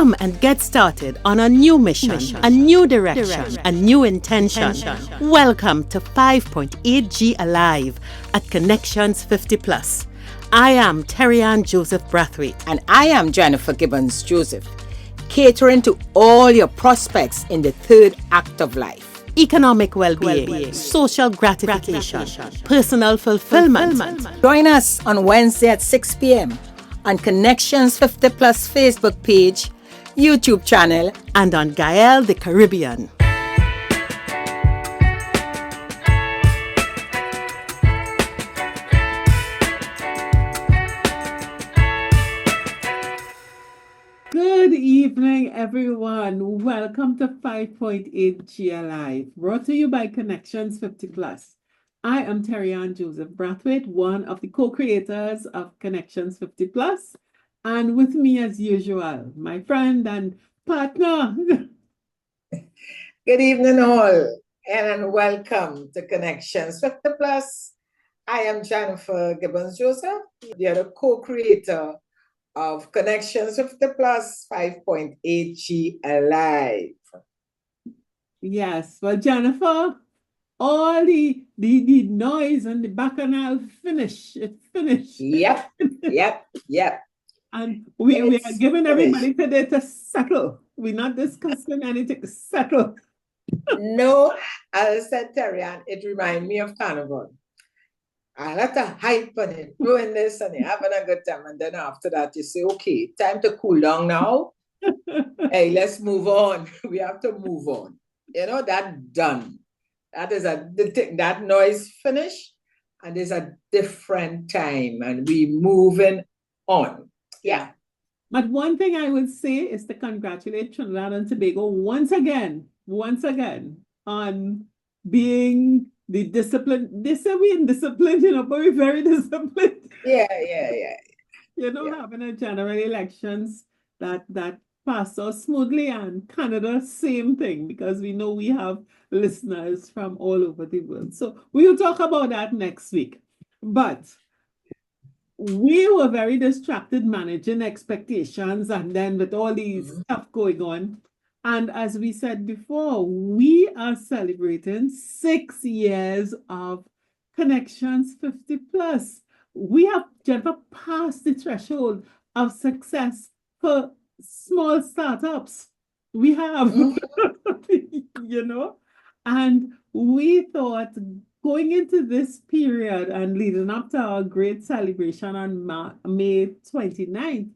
Come and get started on a new mission, a new direction, a new intention. Welcome to 5.8G Alive at Connections 50 Plus. I am Terry-Ann Joseph Brathwaite. And I am Jennifer Gibbons Joseph, catering to all your prospects in the third act of life. Economic well-being, social gratification, personal fulfillment. Join us on Wednesday at 6 p.m. on Connections 50 Plus Facebook page, YouTube channel, and on Gael the Caribbean. Good evening, everyone. Welcome to 5.8G Alive, brought to you by Connections 50 Plus. I am Terry-Ann Joseph Brathwaite, one of the co-creators of Connections 50 Plus, and with me, as usual, my friend and partner. Good evening, all, and welcome to Connections 50 Plus. I am Jennifer Gibbons Joseph, the other co-creator of Connections 50 Plus 5.8G Alive. Yes, well, Jennifer, all the noise and the bacchanal finished. It's finished. Yep. And we are giving everybody today to settle. We're not discussing anything, settle. No, as I said, Terry-Ann, it reminds me of Carnival. A lot of hype on it, doing this and you're having a good time. And then after that, you say, okay, time to cool down now. Hey, let's move on. We have to move on. You know, that's done. That is that noise finished, and there's a different time, and we moving on. Yeah. But one thing I would say is to congratulate Trinidad and Tobago once again, on being the discipline. They say we're indisciplined, but we're very disciplined. Yeah. Having a general elections that passed us smoothly, and Canada, same thing, because we know we have listeners from all over the world. So we'll talk about that next week. But we were very distracted managing expectations, and then with all these stuff going on. And as we said before, we are celebrating 6 years of Connections 50 Plus. We have, Jennifer, passed the threshold of success for small startups. We have, and we thought going into this period and leading up to our great celebration on May 29th,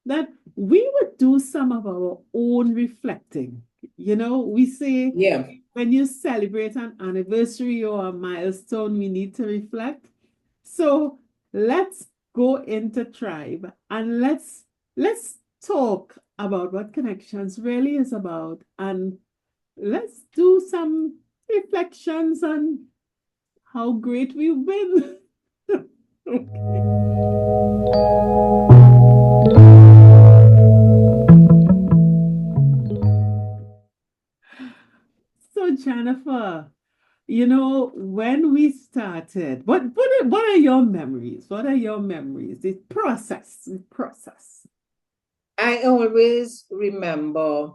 that we would do some of our own reflecting. We say, when you celebrate an anniversary or a milestone, we need to reflect. So let's go into Tribe and let's talk about what Connections really is about, and let's do some reflections on how great we've been. Okay. So Jennifer, when we started, what are your memories? What are your memories? The process. I always remember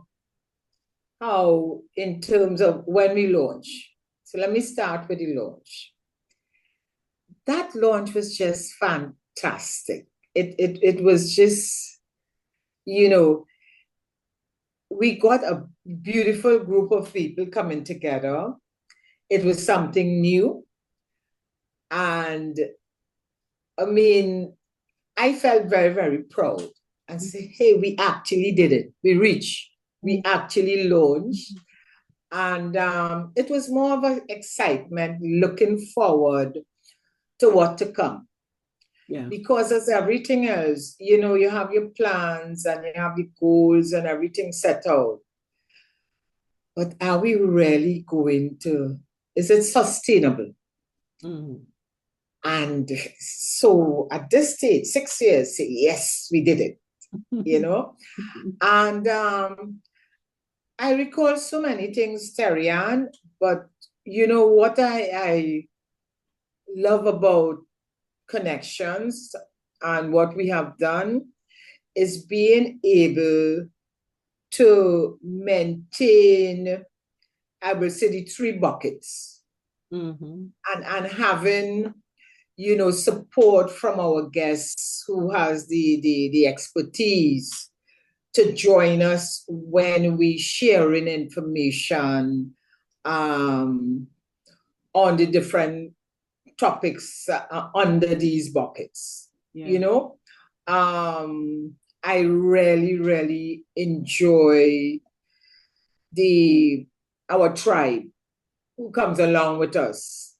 how, in terms of when we launch. So let me start with the launch. That launch was just fantastic. It was just, we got a beautiful group of people coming together. It was something new. And I felt very, very proud and say, hey, we actually did it. We actually launched. And it was more of an excitement, looking forward to what to come. Yeah. Because as everything else, you have your plans and you have your goals and everything set out. But are we really is it sustainable? Mm. And so at this stage, 6 years, say, yes, we did it, And I recall so many things, Terry-Ann, but what I love about Connections and what we have done is being able to maintain, I will say, the three buckets, and having, support from our guests who has the expertise to join us when we sharing information on the different topics under these buckets. I really, really enjoy our tribe who comes along with us.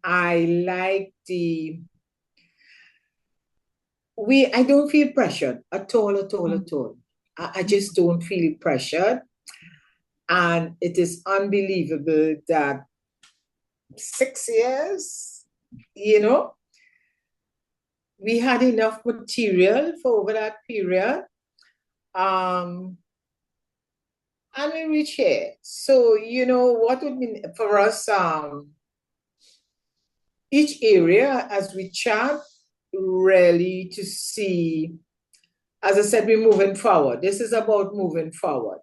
I like I don't feel pressured at all, at all, at all. I just don't feel pressured. And it is unbelievable that 6 years, we had enough material for over that period. And we reach here. So, what would mean for us, each area as we chat, really to see, as I said, we're moving forward. This is about moving forward.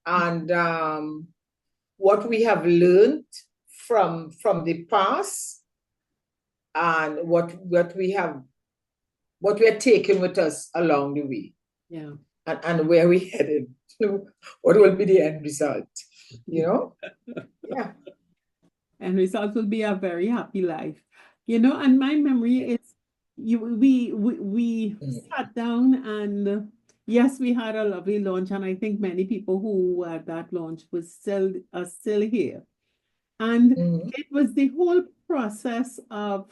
And what we have learned from the past, and what we are taking with us along the way. Yeah. And where we headed. What will be the end result? Yeah. And result will be a very happy life. And my memory is we sat down, and yes, we had a lovely lunch, and I think many people who were at that lunch are still here. And it was the whole process of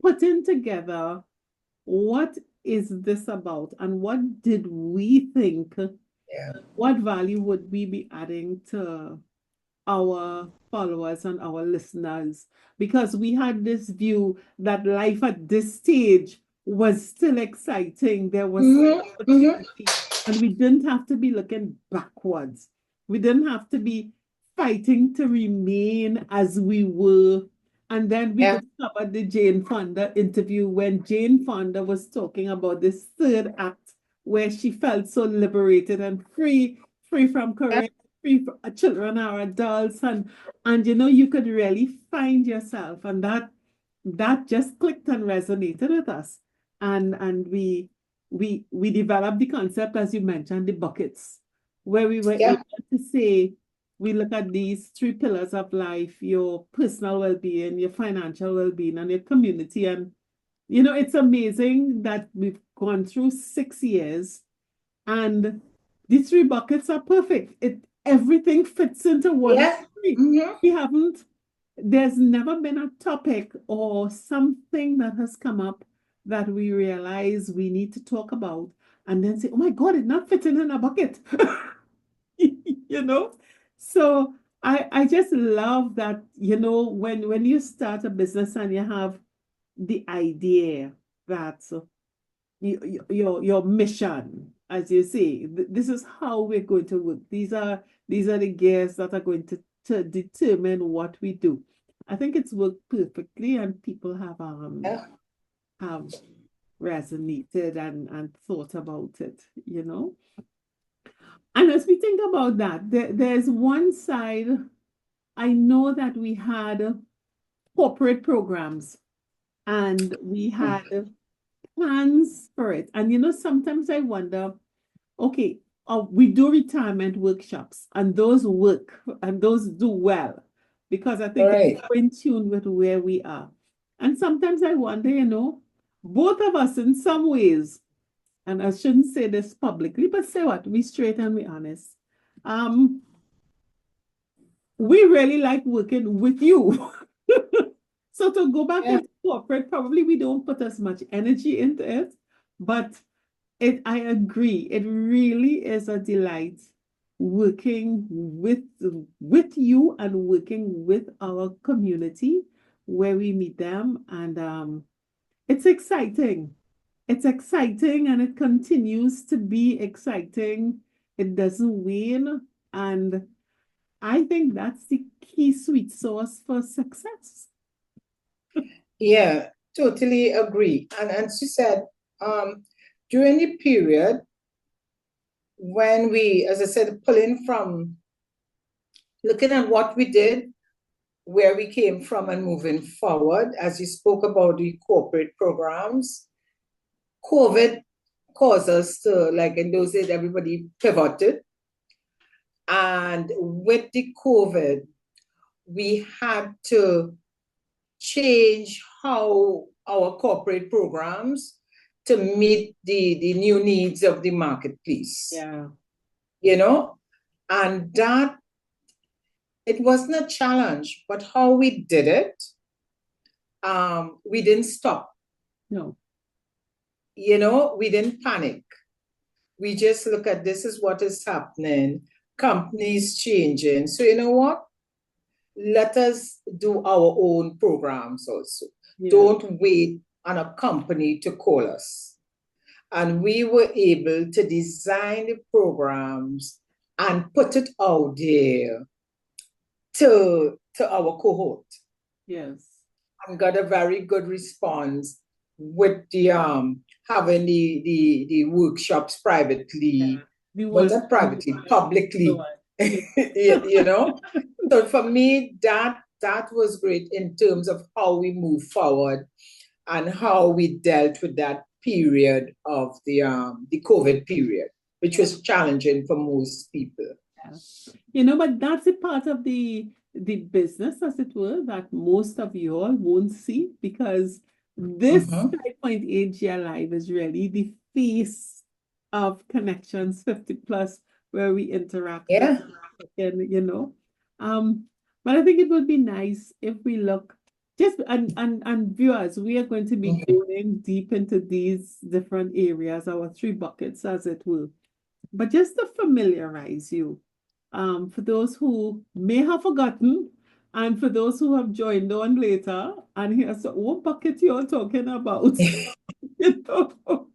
putting together what is this about, and what did we think, what value would we be adding to our followers and our listeners, because we had this view that life at this stage was still exciting. There was opportunity, and we didn't have to be looking backwards. We didn't have to be fighting to remain as we were. And then we discovered the Jane Fonda interview when Jane Fonda was talking about this third act where she felt so liberated and free from career, free from children or adults, and you could really find yourself, and that just clicked and resonated with us, and we developed the concept, as you mentioned, the buckets, where we were able to say, we look at these three pillars of life: your personal well-being, your financial well-being, and your community. And it's amazing that we've gone through 6 years, and these three buckets are perfect. Everything fits into one. There's never been a topic or something that has come up that we realize we need to talk about and then say, oh my God, it's not fitting in a bucket. So I just love that, when you start a business and you have the idea that your mission, as you say, this is how we're going to work. These are the gears that are going to determine what we do. I think it's worked perfectly, and people have resonated and thought about it, And as we think about that, there's one side. I know that we had corporate programs, and we had plans for it. And sometimes I wonder, okay, we do retirement workshops, and those work, and those do well, because I think it's so in tune with where we are. And sometimes I wonder, both of us in some ways, and I shouldn't say this publicly, but say what? We straight and we honest. We really like working with you. So to go back into corporate, probably we don't put as much energy into it, but I agree. It really is a delight working with you and working with our community where we meet them. And it's exciting. It's exciting, and it continues to be exciting. It doesn't wane. And I think that's the key sweet sauce for success. Yeah, totally agree. And she said, during the period, when we, as I said, pulling from looking at what we did, where we came from, and moving forward, as you spoke about the corporate programs, COVID caused us to, like in those days, everybody pivoted. And with the COVID, we had to change how our corporate programs to meet the new needs of the marketplace. Yeah. You know, and that it wasn't a challenge, but how we did it, we didn't stop. No. You know, we didn't panic. We just look at this is what is happening, companies changing. So you know what? Let us do our own programs also. Yeah. Don't wait on a company to call us. And we were able to design the programs and put it out there to our cohort. Yes. And got a very good response with the having the workshops privately, well, not privately, publicly. You know, so for me that was great in terms of how we move forward and how we dealt with that period of the COVID period, which was challenging for most people. Yeah. You know, but that's a part of the business, as it were, that most of you all won't see, because this 5.8 GI Live is really the face of Connections 50 Plus, where we interact Yeah. with, you know. But I think it would be nice if we look just and viewers, we are going to be going deep into these different areas, our 3 buckets, as it were. But just to familiarize you, for those who may have forgotten, and for those who have joined on later, and here's what bucket you're talking about. You know,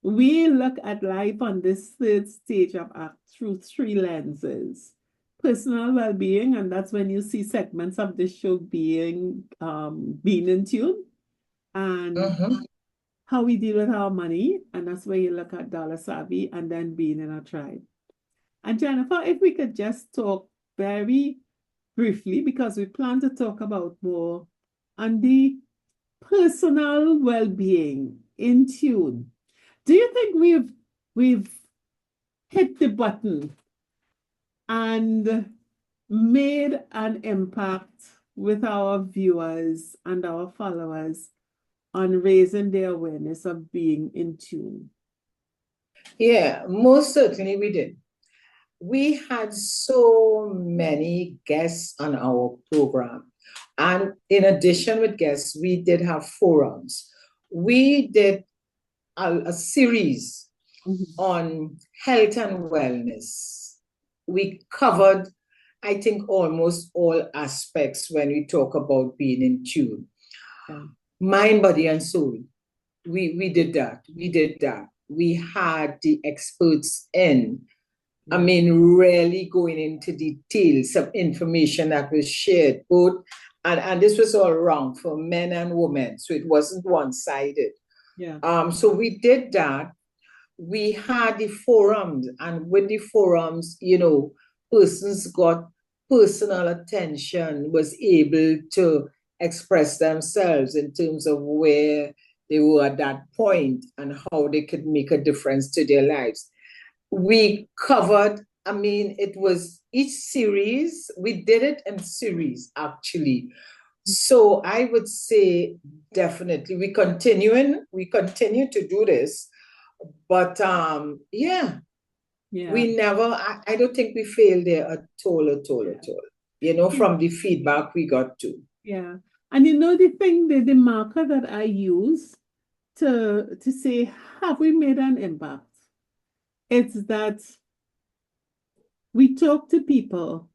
we look at life on this 3rd stage of act through 3 lenses. Personal well-being, and that's when you see segments of this show being in tune, and how we deal with our money, and that's where you look at dollar savvy, and then being in a tribe. And Jennifer, if we could just talk very briefly, because we plan to talk about more on the personal well-being in tune. Do you think we've hit the button and made an impact with our viewers and our followers on raising their awareness of being in tune? Yeah, most certainly we did. We had so many guests on our program. And in addition with guests, we did have forums. We did a series on health and wellness. We covered, I think, almost all aspects when we talk about being in tune. Mind, body, and soul. We did that. We did that. We had the experts in. I mean, really going into details of information that was shared, both, and this was all around for men and women, so it wasn't one-sided. Yeah. So we did that. We had the forums, and with the forums, you know, persons got personal attention, was able to express themselves in terms of where they were at that point and how they could make a difference to their lives. We covered, I mean, it was each series, we did it in series, actually. So I would say definitely we continue to do this, but yeah, we never, I don't think we failed there at all, you know, from the feedback we got to. Yeah. And you know, the thing, the marker that I use to say, have we made an impact? It's that we talk to people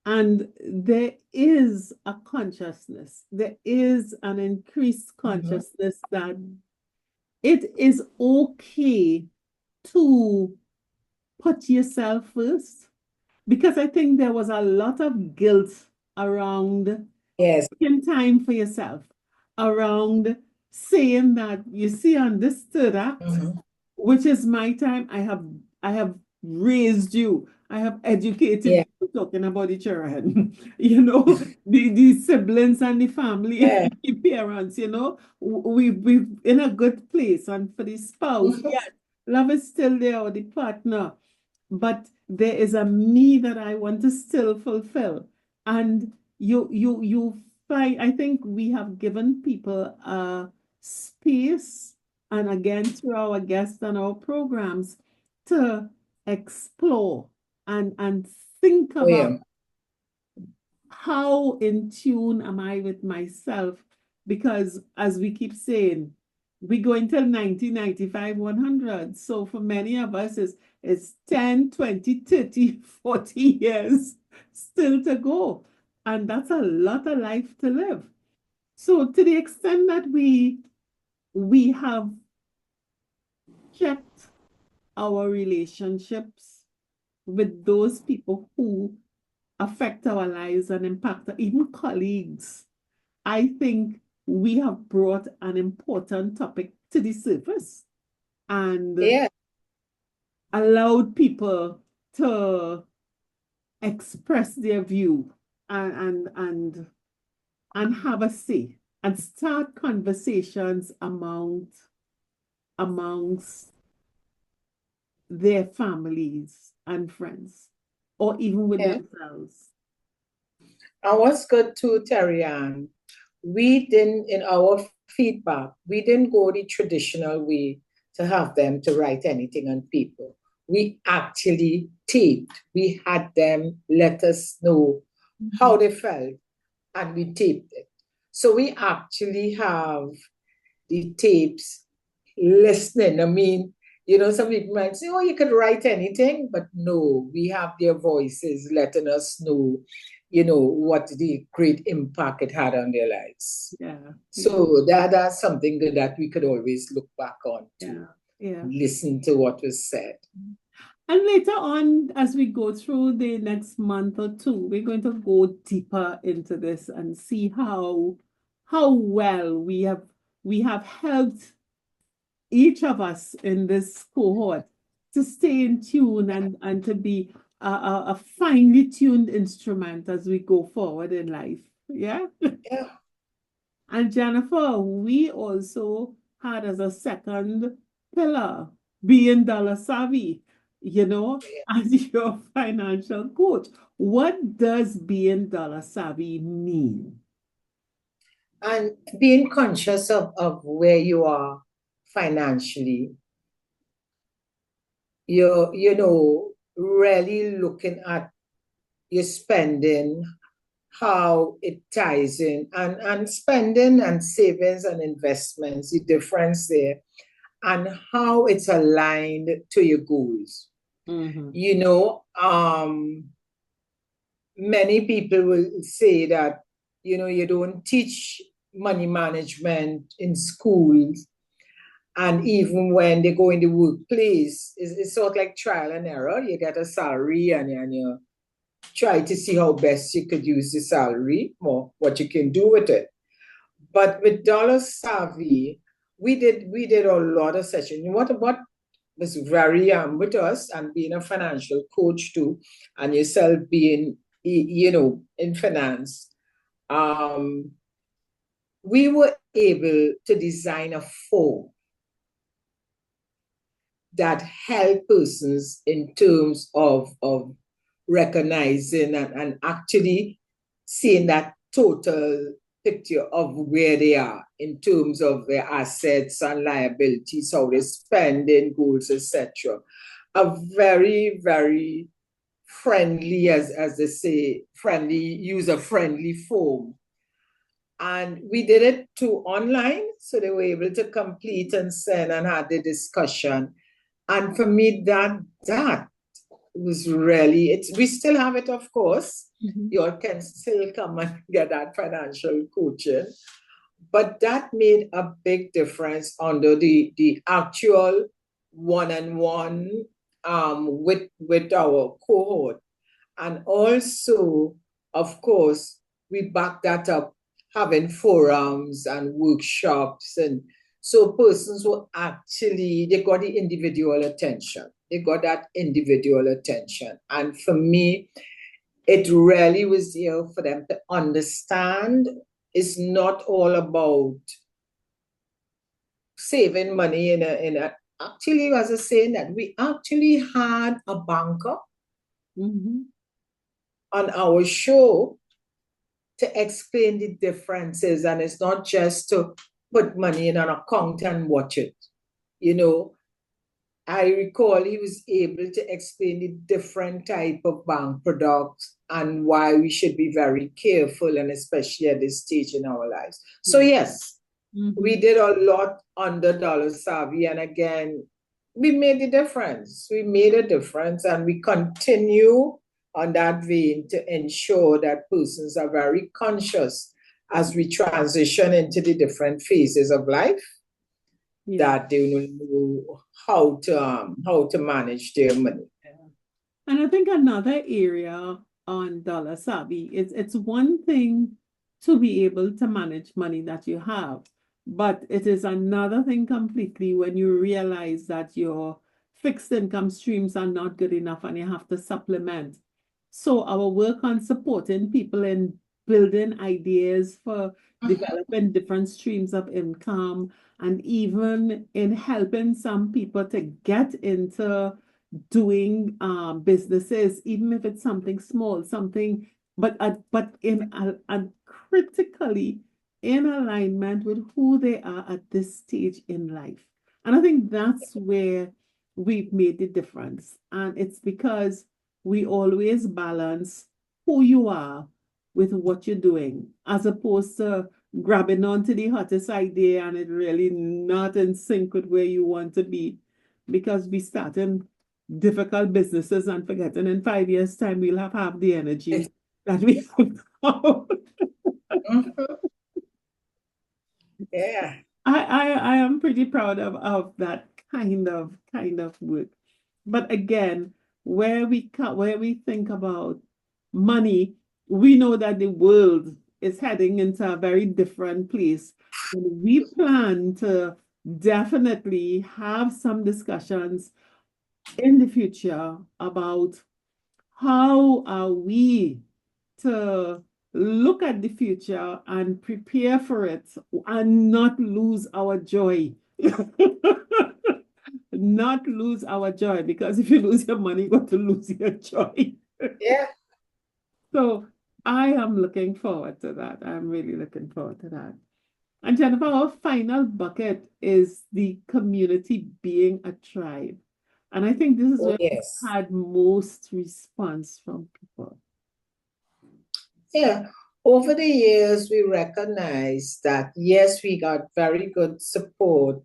and there is a consciousness, there is an increased consciousness that it is okay to put yourself first. Because I think there was a lot of guilt around taking time for yourself, around saying that, you see, on this 3rd act, which is my time, I have raised you. I have educated Yeah. you talking about the children, you know, the siblings and the family, Yeah. the parents, you know, we in a good place. And for the spouse, Mhm. yes, love is still there, or the partner, but there is a me that I want to still fulfill. And you find, I think we have given people a space, and again through our guests and our programs, to explore and think Oh, yeah. about how in tune am I with myself? Because as we keep saying, we go until 90, 95, 100. So for many of us, it's 10, 20, 30, 40 years still to go. And that's a lot of life to live. So to the extent that we have checked our relationships with those people who affect our lives and impact even colleagues, I think we have brought an important topic to the surface and Yeah. allowed people to express their view and have a say and start conversations amongst their families and friends, or even with Yeah. themselves. And what's good too, Terry Ann, we didn't, in our feedback, we didn't go the traditional way to have them to write anything on paper. We actually taped. We had them let us know how they felt, and we taped it. So we actually have the tapes listening. I mean, some people might say, oh, you can write anything, but no, we have their voices letting us know, what the great impact it had on their lives. Yeah, yeah, So that's something good that we could always look back on to yeah, yeah. listen to what was said. And later on, as we go through the next month or two, we're going to go deeper into this and see how well we have helped each of us in this cohort to stay in tune and to be a finely tuned instrument as we go forward in life. Yeah. Yeah, And Jennifer, we also had as a second pillar being dollar savvy, as your financial coach. What does being dollar savvy mean? and being conscious of where you are financially, really looking at your spending, how it ties in, and spending and savings and investments, the difference there, and how it's aligned to your goals. Mm-hmm. Many people will say that, you don't teach money management in schools. And even when they go in the workplace, it's sort of like trial and error. You get a salary and you try to see how best you could use the salary or what you can do with it. But with Dollar Savvy, we did a lot of sessions. What was very with us, and being a financial coach too, and yourself being in finance, we were able to design a form that help persons in terms of recognizing and actually seeing that total picture of where they are in terms of their assets and liabilities, how they're spending, goals, etc. A very, very friendly, as they say, friendly, user-friendly form. And we did it too online, so they were able to complete and send and had the discussion. And for me, that was really it. We still have it, of course. Mm-hmm. You all can still come and get that financial coaching. But that made a big difference under the actual one-on-one with our cohort. And also, of course, we back that up having forums and workshops. And so persons were actually, they got the individual attention. They got that individual attention. And for me, it really was here for them to understand it's not all about saving money in a actually, as I was saying, that we actually had a banker on our show to explain the differences. And it's not just to put money in an account and watch it. You know, I recall he was able to explain the different type of bank products and why we should be very careful, and especially at this stage in our lives. So yes, we did a lot under Dollar Savvy, and again, we made the difference. We made a difference, and we continue on that vein to ensure that persons are very conscious as we transition into the different phases of life, that they will know how to manage their money. And I think another area on Dollar Savvy is it's one thing to be able to manage money that you have, but it is another thing completely when you realize that your fixed income streams are not good enough and you have to supplement. So our work on supporting people in building ideas for developing different streams of income, and even in helping some people to get into doing businesses, even if it's something small, something, but critically in alignment with who they are at this stage in life. And I think that's where we've made the difference. And it's because we always balance who you are with what you're doing, as opposed to grabbing onto the hottest idea and it really not in sync with where you want to be, because we start in difficult businesses and forgetting in 5 years' time we'll have half the energy that we have now. Yeah. I am pretty proud of that kind of work. But again, where we think about money, we know that the world is heading into a very different place. And we plan to definitely have some discussions in the future about how are we to look at the future and prepare for it and not lose our joy. Not lose our joy, because if you lose your money, you're going to lose your joy. Yeah. So I am looking forward to that. I'm really looking forward to that. And Jennifer, our final bucket is the community being a tribe. And I think this is where we've had most response from people. Yeah. Over the years, we recognize that, yes, we got very good support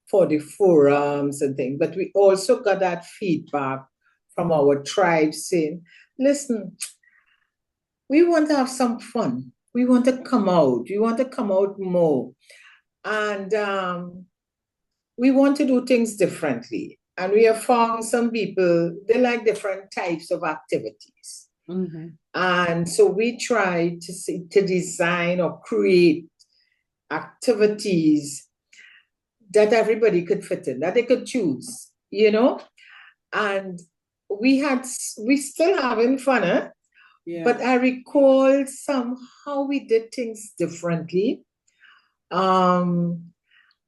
for the forums and things, but we also got that feedback from our tribe saying, listen, we want to have some fun. We want to come out. We want to come out more. And we want to do things differently. And we have found some people, they like different types of activities. And so we try to design or create activities that everybody could fit in, that they could choose, you know? And we still having fun, huh? Yeah. But I recall somehow we did things differently. And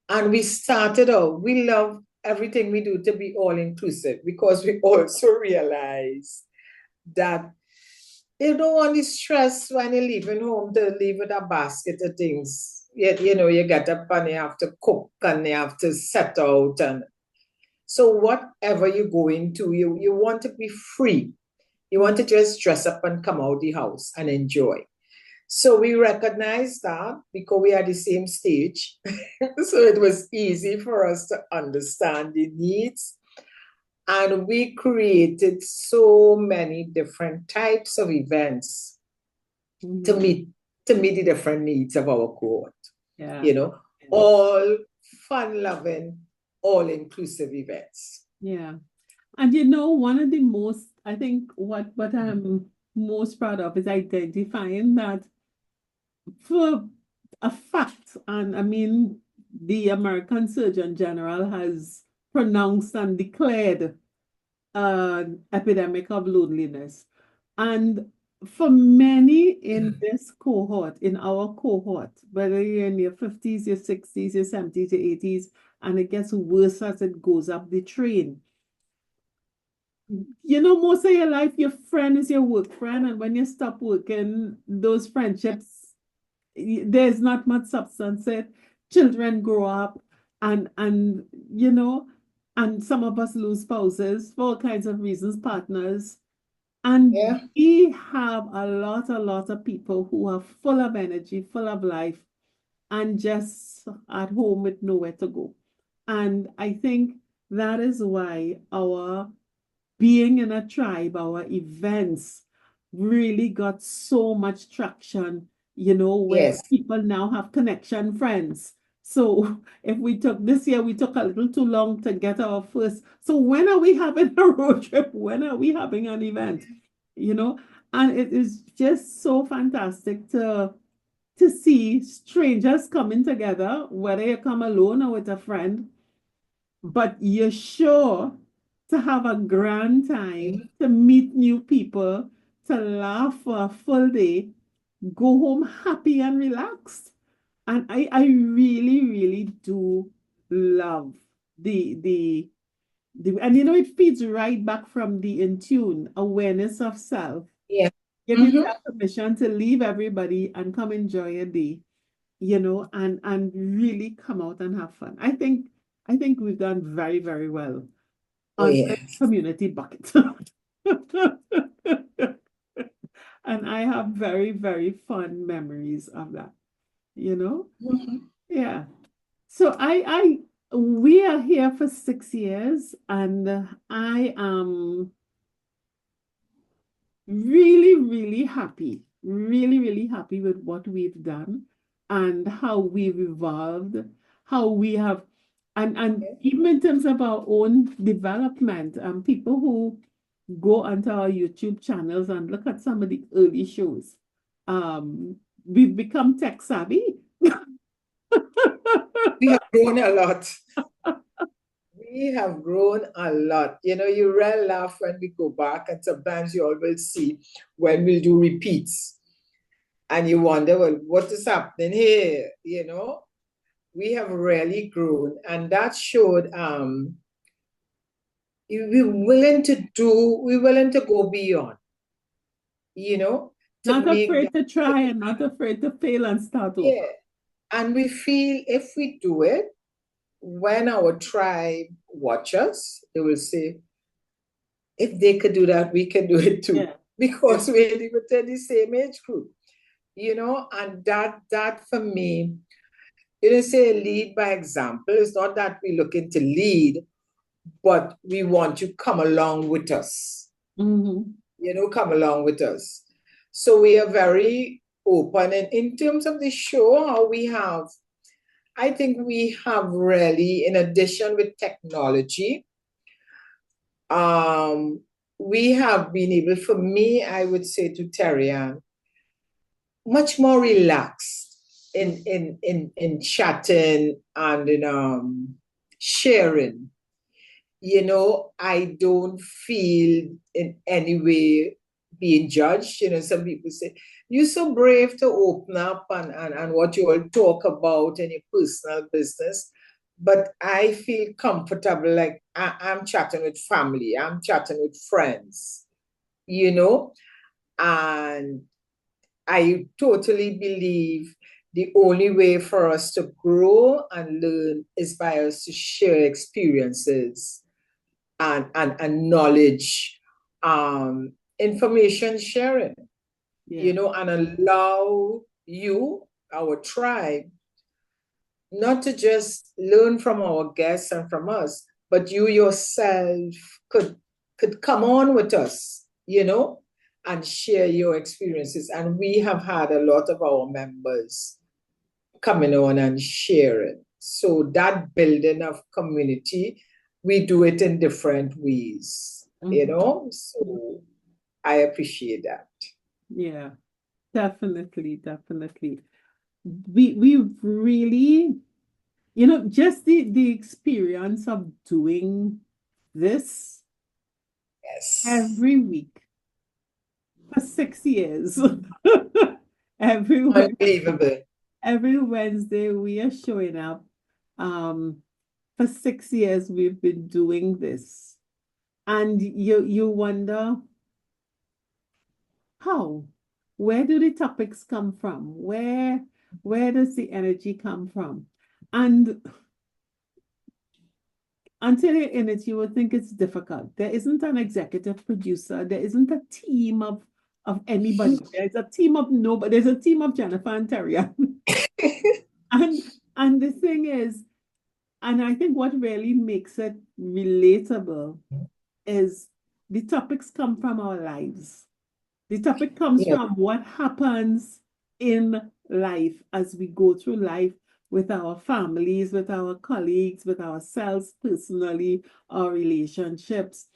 we started out, we love everything we do to be all inclusive, because we also realize that you don't want the stress when you're leaving home to leave with a basket of things. You know, you get up and you have to cook and you have to set out. And so whatever you go into, you want to be free. You want to just dress up and come out the house and enjoy. So we recognize that because we are the same stage. So it was easy for us to understand the needs. And we created so many different types of events to meet the different needs of our cohort. Yeah. You know, all fun-loving, all-inclusive events. Yeah. And you know, one of the most, I think what I'm most proud of is identifying that for a fact, and I mean, the American Surgeon General has pronounced and declared an epidemic of loneliness. And for many in this cohort, in our cohort, whether you're in your 50s, your 60s, your 70s, your 80s, and it gets worse as it goes up the train. You know, most of your life, your friend is your work friend, and when you stop working, those friendships, there's not much substance in it. Children grow up, and you know, and some of us lose spouses for all kinds of reasons, partners. And Yeah. we have a lot of people who are full of energy, full of life, and just at home with nowhere to go. And I think that is why our being in a tribe, our events really got so much traction, you know, where Yes. people now have connection friends. So if we took this year, we took a little too long to get our first. So when are we having a road trip? When are we having an event? You know, and it is just so fantastic to see strangers coming together, whether you come alone or with a friend, but you're sure to have a grand time, to meet new people, to laugh for a full day, go home happy and relaxed. And I really, really do love the and you know, it feeds right back from the in tune awareness of self. Yeah. Give Mm-hmm. yourself permission to leave everybody and come enjoy a day, you know, and really come out and have fun. I think we've done very, very well Oh, on the yes. community bucket. And I have very, very fun memories of that, you know? Mhm. Yeah. So we are here for 6 years, and I am really, really, really happy with what we've done and how we've evolved, how we have, and Yeah. even in terms of our own development, people who go onto our YouTube channels and look at some of the early shows, um, we've become tech savvy. We have grown a lot. We have grown a lot. You know, you really laugh when we go back, and sometimes you always see when we'll do repeats, and you wonder, well, what is happening here? You know, we have really grown, and that showed we're willing to go beyond, you know, to Not make afraid that. to try and not afraid to fail and start Yeah. over. And we feel if we do it, when our tribe watch us, they will say, if they could do that, we can do it too. Yeah. Yeah. Because we're within the same age group, you know, and that for me, you know, say lead by example. It's not that we're looking to lead, but we want you to come along with us, Mm-hmm. you know, come along with us. So we are very open. And in terms of the show, how we have, I think we have really, in addition with technology, um, we have been able, for me, I would say to Terrian, much more relaxed in chatting and in sharing. You know, I don't feel in any way being judged. You know, some people say, you're so brave to open up and what you all talk about in your personal business. But I feel comfortable, like I'm chatting with family, I'm chatting with friends, you know, and I totally believe the only way for us to grow and learn is by us to share experiences and knowledge, information sharing, you Yeah. know, and allow you, our tribe, not to just learn from our guests and from us, but you yourself could come on with us, you know, and share your experiences. And we have had a lot of our members coming on and sharing. So that building of community, we do it in different ways, you Mm-hmm. know. So I appreciate that. Yeah. Definitely, definitely. We really, you know, just the experience of doing this Yes. every week for 6 years. Every Unbelievable. Wednesday we are showing up. For 6 years we've been doing this. And you wonder how? Where do the topics come from? Where does the energy come from? And until you're in it, you would think it's difficult. There isn't an executive producer. There isn't a team of anybody. There's a team of nobody. There's a team of Jennifer and Terry. And the thing is, and I think what really makes it relatable is the topics come from our lives. The topic comes Yeah. from what happens in life as we go through life with our families, with our colleagues, with ourselves personally, our relationships.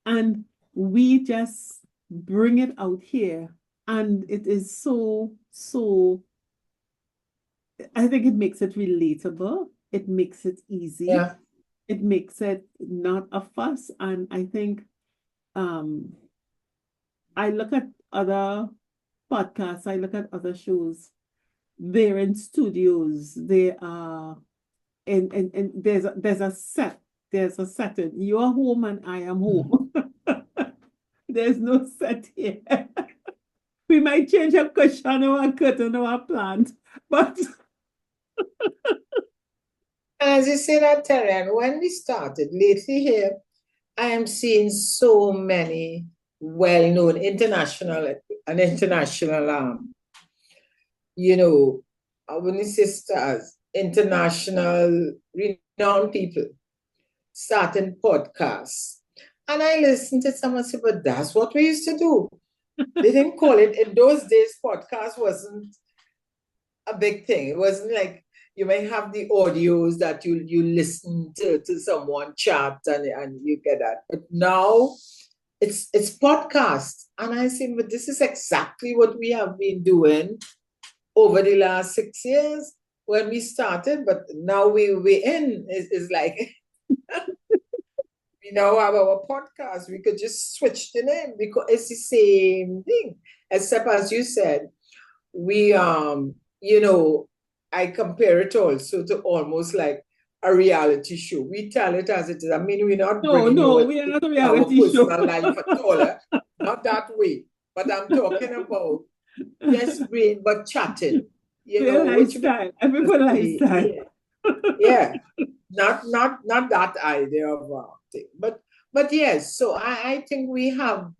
And we just bring it out here. And it is so, I think it makes it relatable. It makes it easy. Yeah. It makes it not a fuss. And I think I look at other podcasts, I look at other shows. They're in studios. They are in there's a set. There's a setting. You're home and I am home. There's no set here. We might change a cushion or a curtain or a plant, but As you say that, Terry, and when we started lately here, I am seeing so many well-known international when you say stars, international renowned people starting podcasts. And I listened to someone say, but that's what we used to do. They didn't call it, in those days, podcast wasn't a big thing. It wasn't like you may have the audios that you listen to someone chat and you get that. But now it's podcast. And I say, but this is exactly what we have been doing over the last 6 years when we started, but now we're in. It's like we now have our podcast. We could just switch the name because it's the same thing. Except as you said, we I compare it also to almost like a reality show. We tell it as it is. I mean, we're not bringing we are not a reality our show. personal life at all. Not that way. But I'm talking about just being, but chatting. Lifestyle. Everybody lifestyle. Yeah. Not that idea of thing. But yes, so I think we have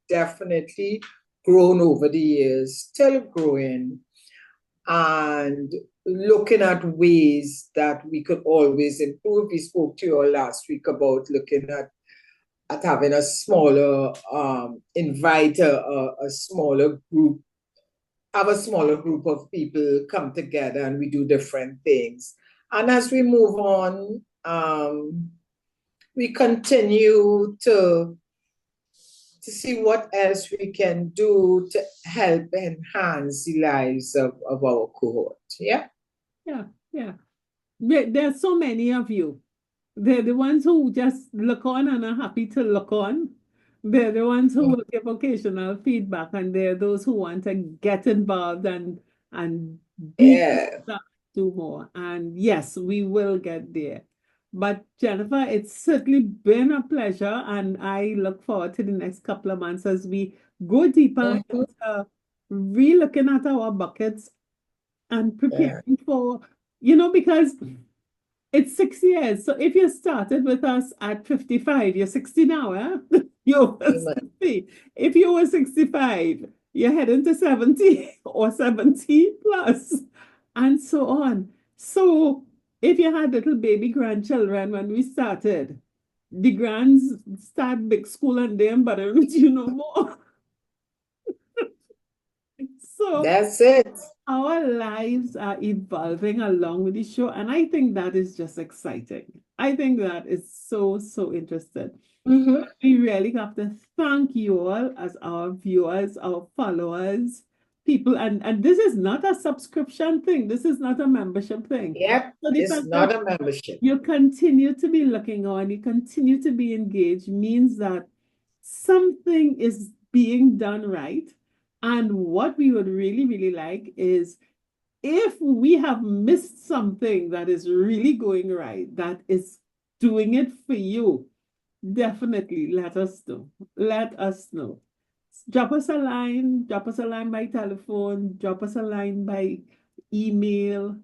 definitely grown over the years, still growing, and looking at ways that we could always improve. We spoke to you all last week about looking at having a smaller, invite a smaller group, have a smaller group of people come together and we do different things. And as we move on, we continue to see what else we can do to help enhance the lives of our cohort. Yeah? Yeah. There's so many of you. They're the ones who just look on and are happy to look on. They're the ones who will give occasional feedback, and they're those who want to get involved and do more. And yes, we will get there. But Jennifer, it's certainly been a pleasure, and I look forward to the next couple of months as we go deeper into re-looking at our buckets and preparing for, because it's 6 years. So if you started with us at 55, you're 60 now, eh? You're 60. If you were 65, you're heading to 70 or 70 plus, and so on. So if you had little baby grandchildren when we started, the grands start big school and they're bothering with you no more. So that's it. Our lives are evolving along with the show, and I think that is just exciting. I think that is so interesting. We really have to thank you all as our viewers, our followers, people, and this is not a subscription thing. This is not a membership thing. Yep, So the it's fact not that a membership. you continue to be looking on, you continue to be engaged means that something is being done right. And what we would really, really like is if we have missed something that is really going right, that is doing it for you, definitely let us know. Let us know. Drop us a line, drop us a line by telephone, drop us a line by email,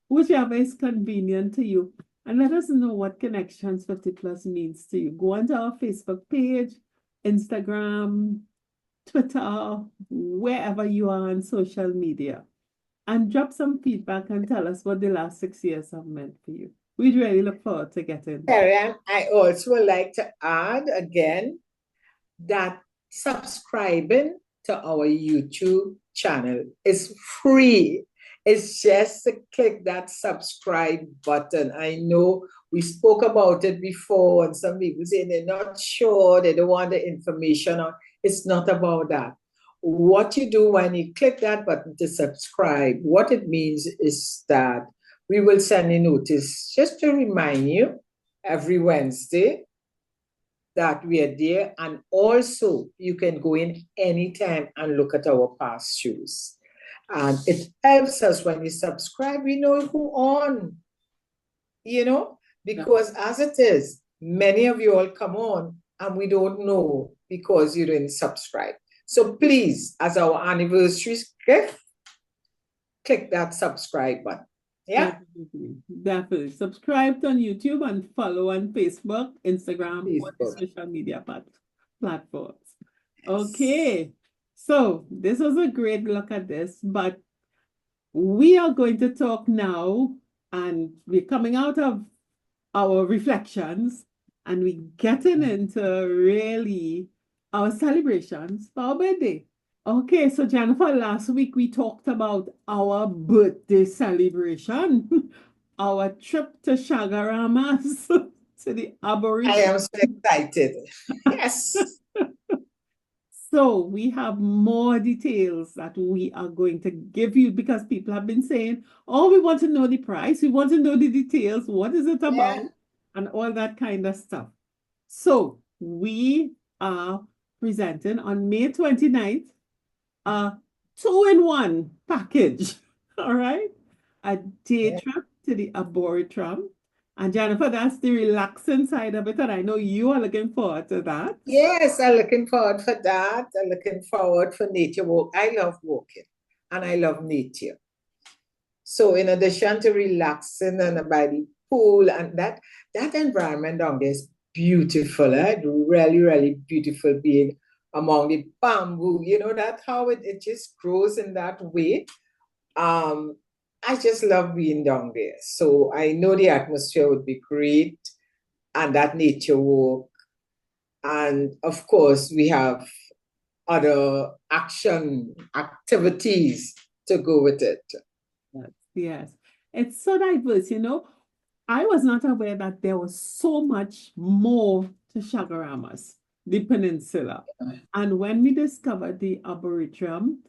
whichever is convenient to you. And let us know what Connections 50 Plus means to you. Go onto our Facebook page, Instagram, Twitter, wherever you are on social media, and drop some feedback and tell us what the last 6 years have meant for you. We'd really look forward to getting. Karen, I also would like to add again that subscribing to our YouTube channel is free. It's just to click that subscribe button. I know we spoke about it before, and some people say they're not sure, they don't want the information on. It's not about that. What you do when you click that button to subscribe, what it means is that we will send a notice just to remind you every Wednesday that we are there. And also you can go in anytime and look at our past shows. And it helps us when you subscribe, we know who on, because as it is, many of you all come on and we don't know because you didn't subscribe. So please, as our anniversary gift, click that subscribe button. Yeah. Definitely. Subscribe on YouTube and follow on Facebook, Instagram, or the social media platforms. Okay. So this was a great look at this, but we are going to talk now, and we're coming out of our reflections and we're getting into really our celebrations for our birthday. Okay, so Jennifer, last week we talked about our birthday celebration, our trip to Shagaramas, to the Arboretum. I am so excited. Yes. So we have more details that we are going to give you because people have been saying, oh, we want to know the price, we want to know the details, what is it about, and all that kind of stuff. So we are presenting on May 29th, a 2-in-1 package, all right? A day trip to the Arboretum. And Jennifer, that's the relaxing side of it, and I know you are looking forward to that. Yes, I'm looking forward for that. I'm looking forward for nature walk. I love walking, and I love nature. So in addition to relaxing and by the pool, and that environment down there is beautiful, really, really beautiful being among the bamboo. That's how it just grows in that way. I just love being down there. So I know the atmosphere would be great, and that nature walk. And of course, we have other activities to go with it. Yes. It's so diverse, I was not aware that there was so much more to Shagaramas, the peninsula. And when we discovered the Arboretum,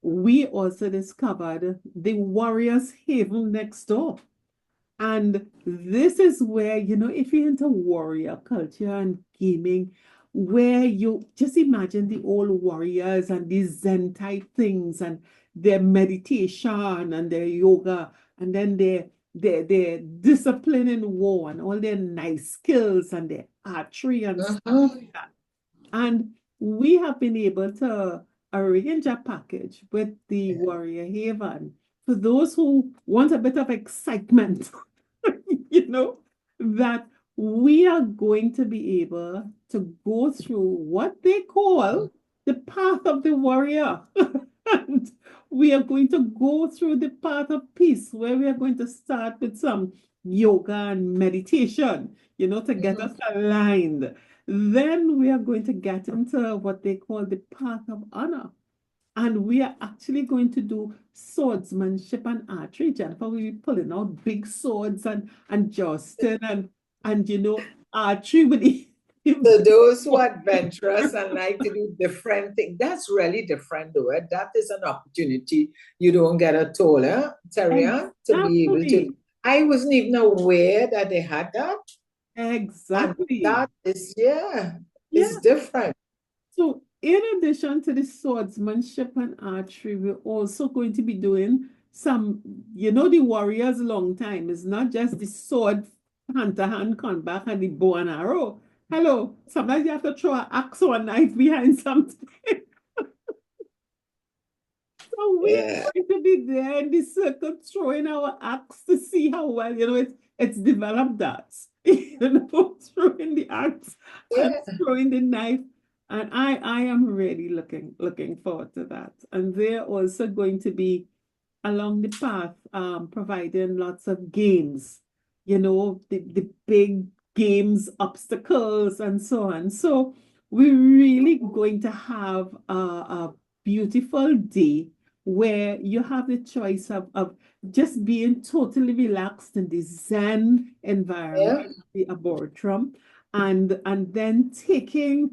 we also discovered the Warriors Haven next door. And this is where, if you're into warrior culture and gaming, where you just imagine the old warriors and these Zen type things and their meditation and their yoga and then their discipline in war and all their nice skills and their archery and stuff like that. And we have been able to arrange a package with the Warrior Haven for those who want a bit of excitement, that we are going to be able to go through what they call the path of the warrior. And we are going to go through the path of peace, where we are going to start with some yoga and meditation, to get us aligned. Then we are going to get into what they call the path of honor. And we are actually going to do swordsmanship and archery. Jennifer will be pulling out big swords and jousting and archery with So those who are adventurous and like to do different things, that's really different though. That is an opportunity you don't get at all, Terian, to be able to. Exactly. I wasn't even aware that they had that. And Exactly. that is, yeah, it's Yeah. different. So in addition to the swordsmanship and archery, we're also going to be doing some, the warriors long time. It's not just the sword hand-to-hand combat and the bow and arrow. Hello, sometimes you have to throw an axe or a knife behind something. So we are Yeah, going to be there in the circle throwing our axe to see how well, it's developed that. Throwing the axe and yeah, throwing the knife. And I am really looking forward to that. And they're also going to be along the path, providing lots of games, the big games, obstacles, and so on. So we're really going to have a beautiful day where you have the choice of just being totally relaxed in the Zen environment, yeah. the arboretum, and then taking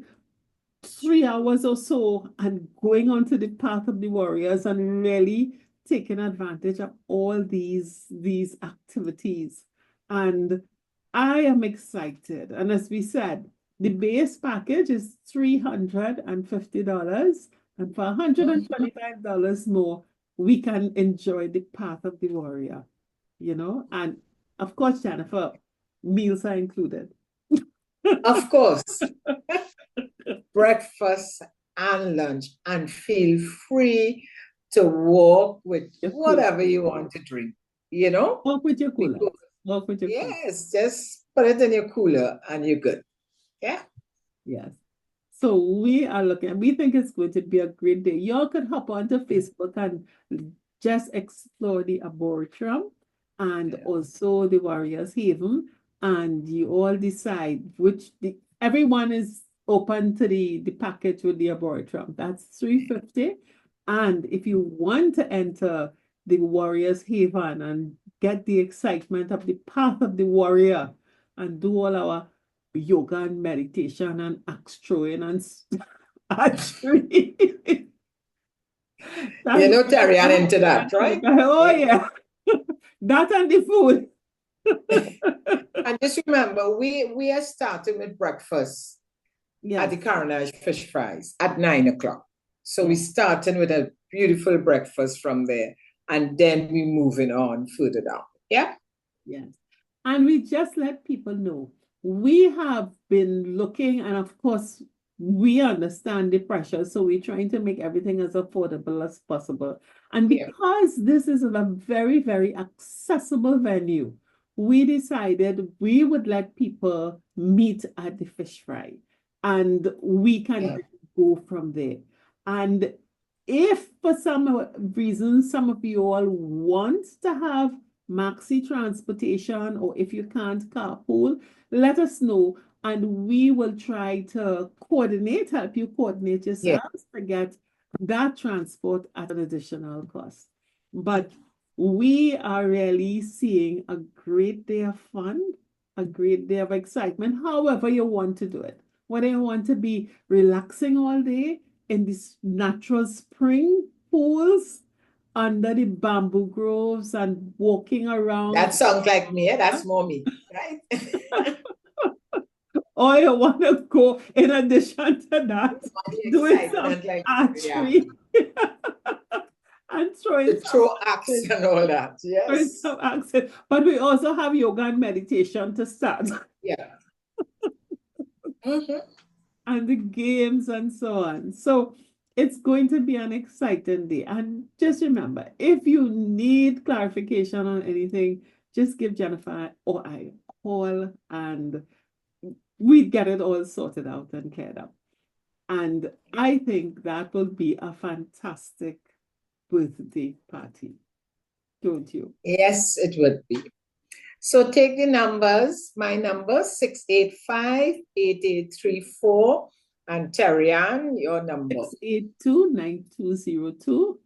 3 hours or so and going onto the path of the warriors and really taking advantage of all these activities. And I am excited. And as we said, the base package is $350. And for $125 more, we can enjoy the path of the warrior, And of course, Jennifer, meals are included. Of course, breakfast and lunch, and feel free to walk with Your cooler. whatever you want to drink, you know? Walk with your cooler. Because, Walk with your cooler. yes, just put it in your cooler and you're good. Yeah. Yes. So we are looking, we think it's going to be a great day. Y'all can hop onto Facebook and just explore the Arboretum and Yeah. also the Warriors Haven, and you all decide everyone is open to the package with the Arboretum. That's $350. And if you want to enter the Warriors Haven and get the excitement of the path of the warrior and do all our yoga and meditation and axe throwing and archery. You know, Terry, I'm into that, right? Oh Yeah. yeah, that and the food. And just remember, we are starting with breakfast at the Yes, Carnage Fish Fries at 9 o'clock. So we're yes, starting with a beautiful breakfast from there, and then we're moving on further down. Yeah. yes. And we just let people know we have been looking, and of course, we understand the pressure, so we're trying to make everything as affordable as possible. And Yeah. because this is a very, very accessible venue, we decided we would let people meet at the fish fry and we can Yeah. go from there. And if for some reason some of you all want to have maxi transportation, or if you can't carpool, let us know and we will try to help you coordinate Yeah. yourselves to get that transport at an additional cost. But we are really seeing a great day of fun, a great day of excitement, however you want to do it. Whether you want to be relaxing all day in these natural spring pools under the bamboo groves and walking around. That sounds like me. That's more me, right? Or you want to go in addition to that, doing some Excitement, like, yeah, archery and to throw axe and all that. throwing Yes. some axes. But we also have yoga and meditation to start. Yeah. Mm-hmm. And the games and so on. So it's going to be an exciting day. And just remember, if you need clarification on anything, just give Jennifer or I a call and we get it all sorted out and cleared up. And I think that will be a fantastic birthday party, don't you? Yes, it would be. So take the numbers, my number, 685-8834, and Terry-Ann, your number. 682-9202.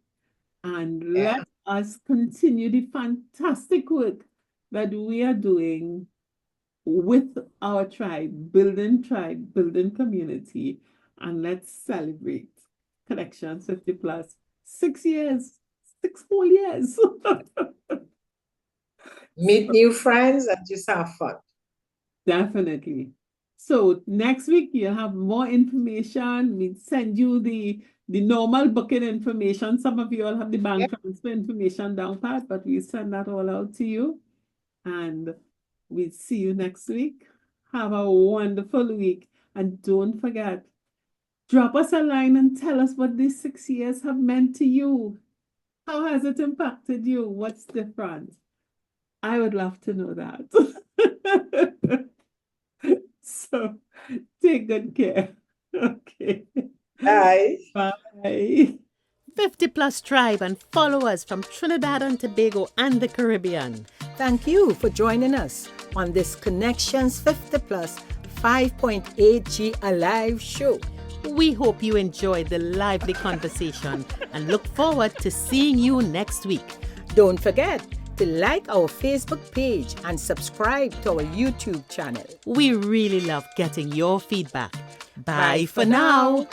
And Yeah. let us continue the fantastic work that we are doing with our tribe, building community, and let's celebrate Connections 50 plus. 6 years, 6 whole years. Meet new friends and just have fun. Definitely. So next week you'll have more information. We send you the normal booking information. Some of you all have the bank transfer information down pat, but we send that all out to you. And we'll see you next week. Have a wonderful week. And don't forget, drop us a line and tell us what these 6 years have meant to you. How has it impacted you? What's different? I would love to know that. So take good care. Okay. Bye. Bye. 50 Plus Tribe and followers from Trinidad and Tobago and the Caribbean. Thank you for joining us on this Connections 50 Plus 5.8G Alive show. We hope you enjoyed the lively conversation and look forward to seeing you next week. Don't forget to like our Facebook page and subscribe to our YouTube channel. We really love getting your feedback. Bye for now.